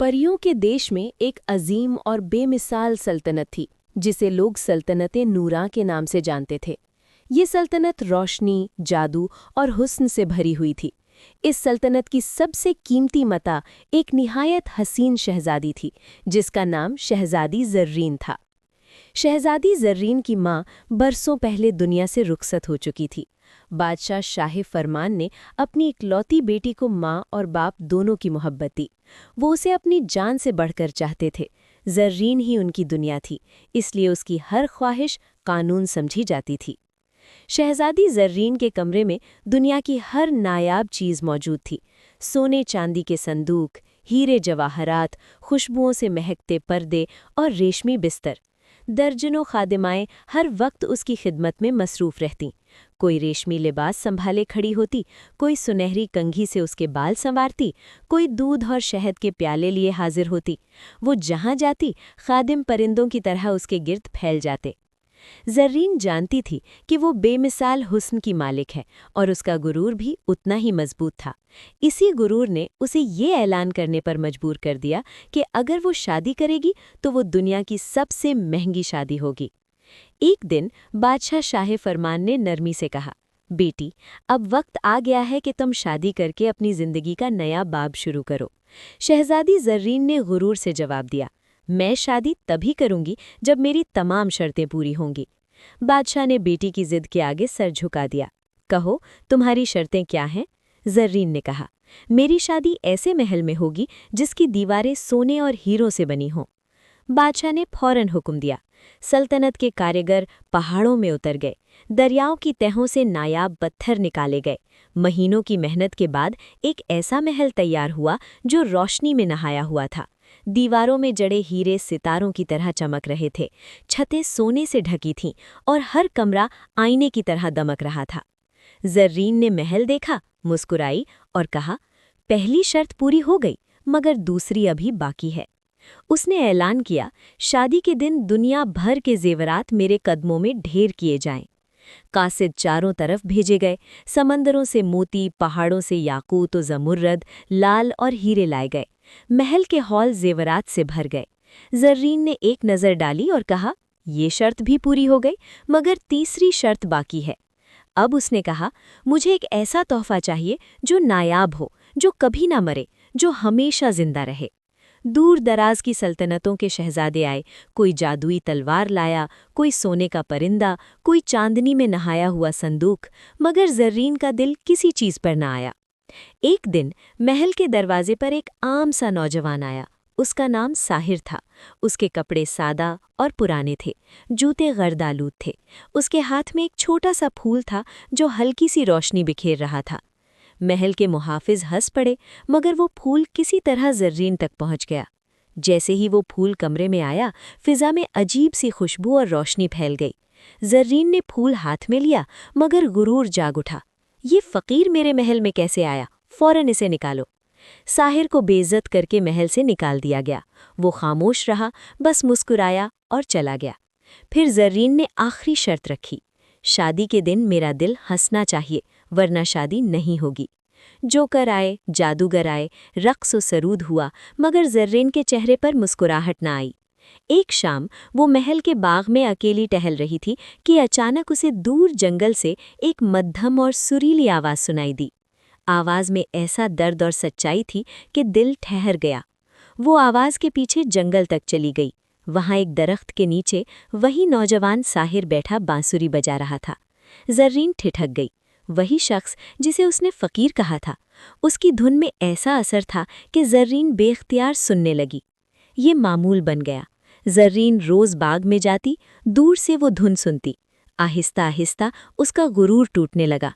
परियों के देश में एक अजीम और बेमिसाल सल्तनत थी जिसे लोग सल्तनत नूरा के नाम से जानते थे। ये सल्तनत रोशनी, जादू और हुस्न से भरी हुई थी। इस सल्तनत की सबसे कीमती मता एक निहायत हसीन शहजादी थी जिसका नाम शहजादी ज़र्रीन था। शहजादी ज़र्रीन की माँ बरसों पहले दुनिया से रुखसत हो चुकी थी। बादशाह शाह फरमान ने अपनी इकलौती बेटी को माँ और बाप दोनों की मोहब्बत दी। वो उसे अपनी जान से बढ़कर चाहते थे। ज़र्रीन ही उनकी दुनिया थी, इसलिए उसकी हर ख्वाहिश कानून समझी जाती थी। शहजादी ज़र्रीन के कमरे में दुनिया की हर नायाब चीज़ मौजूद थी। सोने चांदी के संदूक, हीरे जवाहरात, खुशबुओं से महकते पर्दे और रेशमी बिस्तर। दर्जनों खादिमाएं हर वक्त उसकी खिदमत में मसरूफ़ रहतीं। कोई रेशमी लिबास संभाले खड़ी होती, कोई सुनहरी कंघी से उसके बाल संवारती, कोई दूध और शहद के प्याले लिए हाजिर होती। वो जहाँ जाती, खादिम परिंदों की तरह उसके गिर्द फैल जाते। ज़र्रीन जानती थी कि वो बेमिसाल हुस्न की मालिक है और उसका गुरूर भी उतना ही मजबूत था। इसी गुरूर ने उसे ये ऐलान करने पर मजबूर कर दिया कि अगर वो शादी करेगी तो वो दुनिया की सबसे महंगी शादी होगी। एक दिन बादशाह शाह फरमान ने नरमी से कहा, बेटी, अब वक्त आ गया है कि तुम शादी करके अपनी ज़िंदगी का नया बाब शुरू करो। शहजादी ज़र्रीन ने गुरूर से जवाब दिया, मैं शादी तभी करूंगी जब मेरी तमाम शर्तें पूरी होंगी। बादशाह ने बेटी की जिद के आगे सर झुका दिया। कहो, तुम्हारी शर्तें क्या हैं? ज़र्रीन ने कहा, मेरी शादी ऐसे महल में होगी जिसकी दीवारें सोने और हीरों से बनी हों। बादशाह ने फौरन हुक्म दिया। सल्तनत के कारीगर पहाड़ों में उतर गए, दरियाओं की तहों से नायाब पत्थर निकाले गए। महीनों की मेहनत के बाद एक ऐसा महल तैयार हुआ जो रोशनी में नहाया हुआ था। दीवारों में जड़े हीरे सितारों की तरह चमक रहे थे, छतें सोने से ढकी थीं और हर कमरा आईने की तरह दमक रहा था। ज़र्रीन ने महल देखा, मुस्कुराई और कहा, पहली शर्त पूरी हो गई, मगर दूसरी अभी बाकी है। उसने ऐलान किया, शादी के दिन दुनिया भर के जेवरात मेरे कदमों में ढेर किए जाएं। कासिद चारों तरफ भेजे गए, समंदरों से मोती, पहाड़ों से याकूत व ज़मुर्रद, लाल और हीरे लाए गए। महल के हॉल जेवरात से भर गए। ज़र्रीन ने एक नज़र डाली और कहा, ये शर्त भी पूरी हो गई, मगर तीसरी शर्त बाकी है। अब उसने कहा, मुझे एक ऐसा तोहफा चाहिए जो नायाब हो, जो कभी ना मरे, जो हमेशा जिंदा रहे। दूर दराज की सल्तनतों के शहजादे आए, कोई जादुई तलवार लाया, कोई सोने का परिंदा, कोई चांदनी में नहाया हुआ संदूक, मगर ज़र्रीन का दिल किसी चीज़ पर न आया। एक दिन महल के दरवाजे पर एक आम सा नौजवान आया। उसका नाम साहिर था। उसके कपड़े सादा और पुराने थे, जूते गर्दालूद थे। उसके हाथ में एक छोटा सा फूल था जो हल्की सी रोशनी बिखेर रहा था। महल के मुहाफिज हंस पड़े, मगर वो फूल किसी तरह ज़र्रीन तक पहुंच गया। जैसे ही वो फूल कमरे में आया, फिजा में अजीब सी खुशबू और रोशनी फैल गई। ज़र्रीन ने फूल हाथ में लिया, मगर गुरूर जाग उठा। ये फ़कीर मेरे महल में कैसे आया? फ़ौरन इसे निकालो। साहिर को बेइज्जत करके महल से निकाल दिया गया। वो खामोश रहा, बस मुस्कुराया और चला गया। फिर ज़र्रीन ने आखिरी शर्त रखी, शादी के दिन मेरा दिल हंसना चाहिए, वरना शादी नहीं होगी। जोकर आए, जादूगर आए, रक्स व सरूद हुआ, मगर ज़र्रीन के चेहरे पर मुस्कुराहट न आई। एक शाम वो महल के बाग में अकेली टहल रही थी कि अचानक उसे दूर जंगल से एक मध्यम और सुरीली आवाज़ सुनाई दी। आवाज़ में ऐसा दर्द और सच्चाई थी कि दिल ठहर गया। वो आवाज़ के पीछे जंगल तक चली गई। वहाँ एक दरख्त के नीचे वही नौजवान साहिर बैठा बांसुरी बजा रहा था। ज़र्रीन ठिठक गई। वही शख्स जिसे उसने फ़कीर कहा था, उसकी धुन में ऐसा असर था कि ज़र्रीन बेख्तियार सुनने लगी। ये मामूल बन गया। ज़र्रीन रोज़ बाग में जाती, दूर से वो धुन सुनती। आहिस्ता आहिस्ता उसका गुरूर टूटने लगा।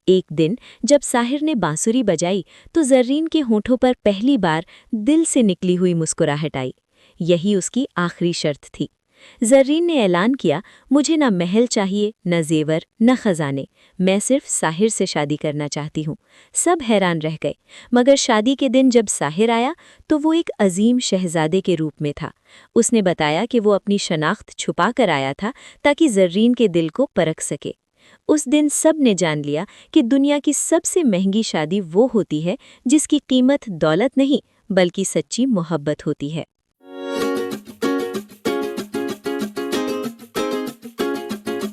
एक दिन जब साहिर ने बांसुरी बजाई तो ज़र्रीन के होठों पर पहली बार दिल से निकली हुई मुस्कुराहट आई। यही उसकी आखिरी शर्त थी। ज़र्रीन ने ऐलान किया, मुझे न महल चाहिए, न जेवर, न खजाने, मैं सिर्फ साहिर से शादी करना चाहती हूँ। सब हैरान रह गए, मगर शादी के दिन जब साहिर आया तो वो एक अजीम शहजादे के रूप में था। उसने बताया कि वो अपनी शनाख्त छुपा कर आया था ताकि ज़र्रीन के दिल को परख सके। उस दिन सब ने जान लिया कि दुनिया की सबसे महंगी शादी वो होती है जिसकी कीमत दौलत नहीं بلکہ سچی محبت ہوتی ہے۔